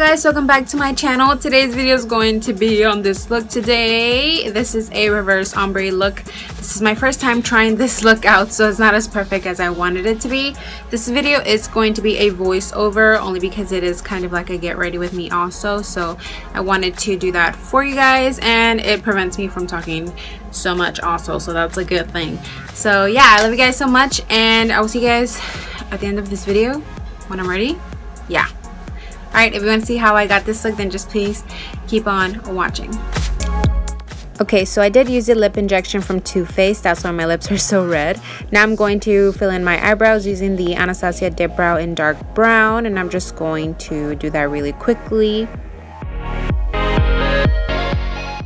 guys, welcome back to my channel. Today's video is going to be on this look today. This is a reverse ombre look. This is my first time trying this look out, so it's not as perfect as I wanted it to be. This video is going to be a voiceover only because it is kind of like a get ready with me also, so I wanted to do that for you guys, and it prevents me from talking so much also, so that's a good thing. So yeah, I love you guys so much, and I will see you guys at the end of this video when I'm ready. Yeah. Alright, if you want to see how I got this look, then just please keep on watching. Okay, so I did use the lip injection from Too Faced. That's why my lips are so red. Now I'm going to fill in my eyebrows using the Anastasia Dip Brow in dark brown. And I'm just going to do that really quickly.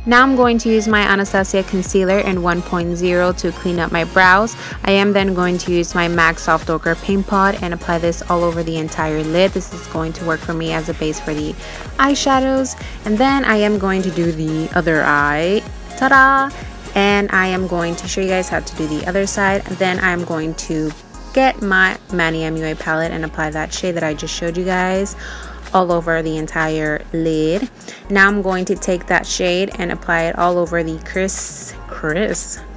Now I'm going to use my Anastasia Concealer in 1.0 to clean up my brows. I am then going to use my MAC Soft Ochre Paint Pot and apply this all over the entire lid. This is going to work for me as a base for the eyeshadows. And then I am going to do the other eye. Ta-da! And I am going to show you guys how to do the other side. Then I'm going to get my Mannymua palette and apply that shade that I just showed you guys all over the entire lid. Now I'm going to take that shade and apply it all over the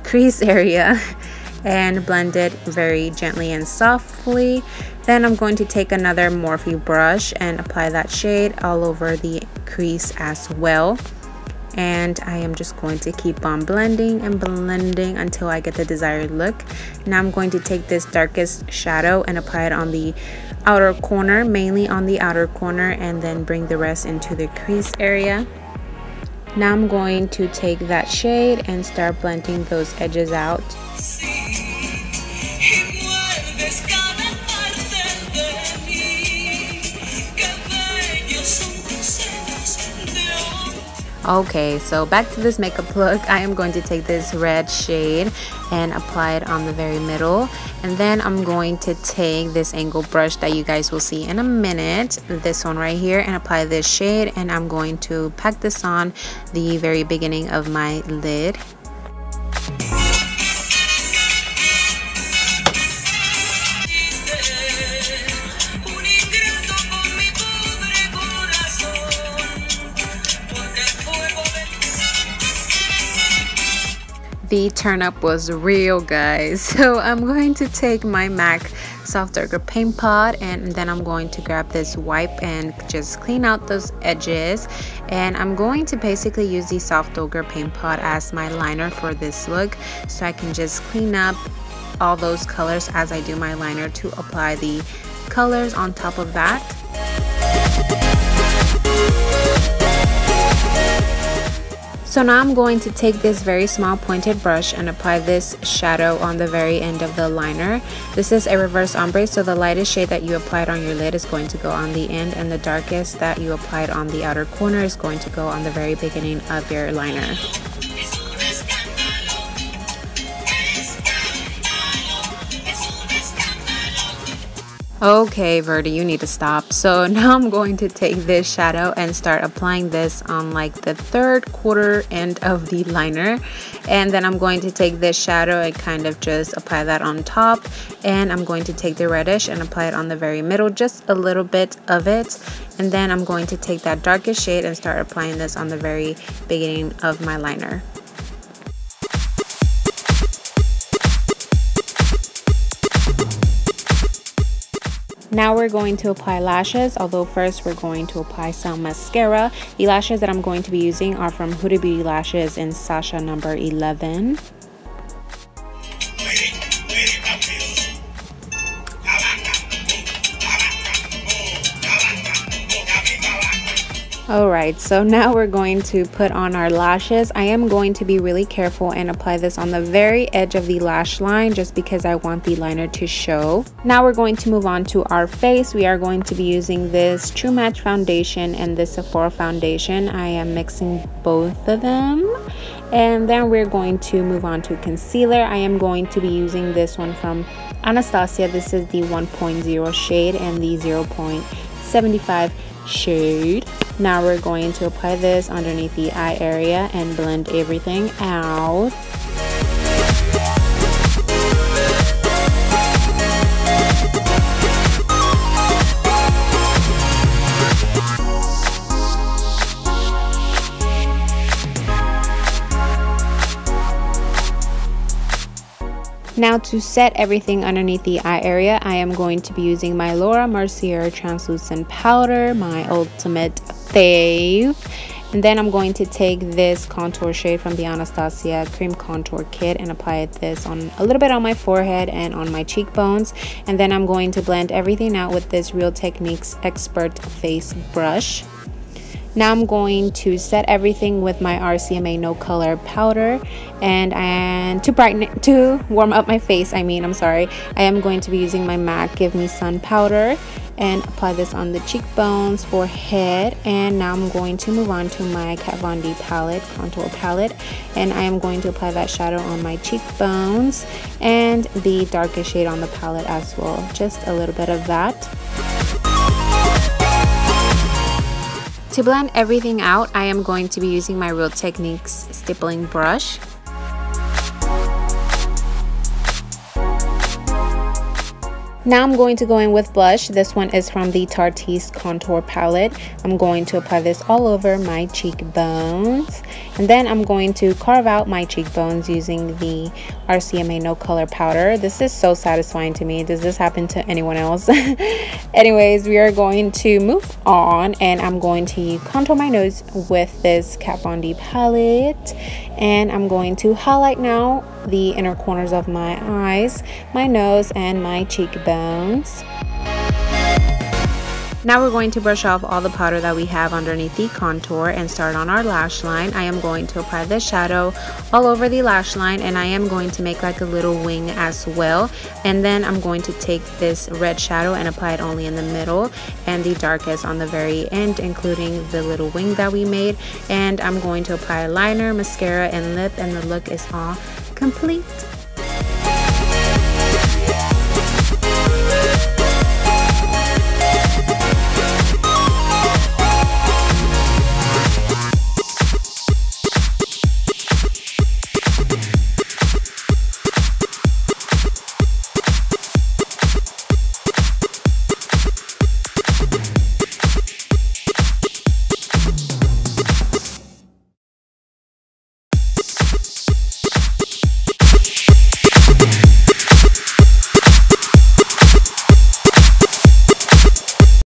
crease area and blend it very gently and softly. Then I'm going to take another Morphe brush and apply that shade all over the crease as well. And I am just going to keep on blending and blending until I get the desired look. Now I'm going to take this darkest shadow and apply it on the outer corner, mainly on the outer corner, and then bring the rest into the crease area. Now I'm going to take that shade and start blending those edges out. Okay, so back to this makeup look. I am going to take this red shade and apply it on the very middle, and then I'm going to take this angle brush that you guys will see in a minute, this one right here, and apply this shade, and I'm going to pack this on the very beginning of my lid. The turn up was real, guys. So I'm going to take my MAC Soft Ochre Paint Pot, and then I'm going to grab this wipe and just clean out those edges. And I'm going to basically use the Soft Ochre Paint Pot as my liner for this look, so I can just clean up all those colors as I do my liner to apply the colors on top of that. So now I'm going to take this very small pointed brush and apply this shadow on the very end of the liner. This is a reverse ombre, so the lightest shade that you applied on your lid is going to go on the end, and the darkest that you applied on the outer corner is going to go on the very beginning of your liner. Okay, ViiRDii, you need to stop. So now I'm going to take this shadow and start applying this on like the third quarter end of the liner, and then I'm going to take this shadow and kind of just apply that on top, and I'm going to take the reddish and apply it on the very middle, just a little bit of it, and then I'm going to take that darkest shade and start applying this on the very beginning of my liner. Now we're going to apply lashes, although first we're going to apply some mascara. The lashes that I'm going to be using are from Huda Beauty lashes in Shasha number 11. Alright, so now we're going to put on our lashes. I am going to be really careful and apply this on the very edge of the lash line just because I want the liner to show. Now we're going to move on to our face. We are going to be using this True Match foundation and this Sephora foundation. I am mixing both of them. And then we're going to move on to concealer. I am going to be using this one from Anastasia. This is the 1.0 shade and the 0.75 shade. Now we're going to apply this underneath the eye area and blend everything out. Now to set everything underneath the eye area, I am going to be using my Mercier translucent powder, my ultimate fave. And then I'm going to take this contour shade from the Anastasia Cream Contour Kit and apply this on a little bit on my forehead and on my cheekbones. And then I'm going to blend everything out with this Real Techniques Expert Face Brush. Now I'm going to set everything with my RCMA No Color powder, and to warm up my face, I am going to be using my MAC Give Me Sun powder and apply this on the cheekbones, forehead. And now I'm going to move on to my Kat Von D palette, contour palette, and I am going to apply that shadow on my cheekbones and the darkest shade on the palette as well, just a little bit of that. To blend everything out, I am going to be using my Real Techniques stippling brush. Now I'm going to go in with blush. This one is from the Tarteist contour palette. I'm going to apply this all over my cheekbones, and then I'm going to carve out my cheekbones using the RCMA No Color powder. This is so satisfying to me. Does this happen to anyone else? Anyways, we are going to move on, and I'm going to contour my nose with this Kat Von D palette, and I'm going to highlight now the inner corners of my eyes, my nose, and my cheekbones. Now we're going to brush off all the powder that we have underneath the contour and start on our lash line. I am going to apply this shadow all over the lash line, and I am going to make like a little wing as well. And then I'm going to take this red shadow and apply it only in the middle and the darkest on the very end, including the little wing that we made. And I'm going to apply liner, mascara, and lip, and the look is all complete.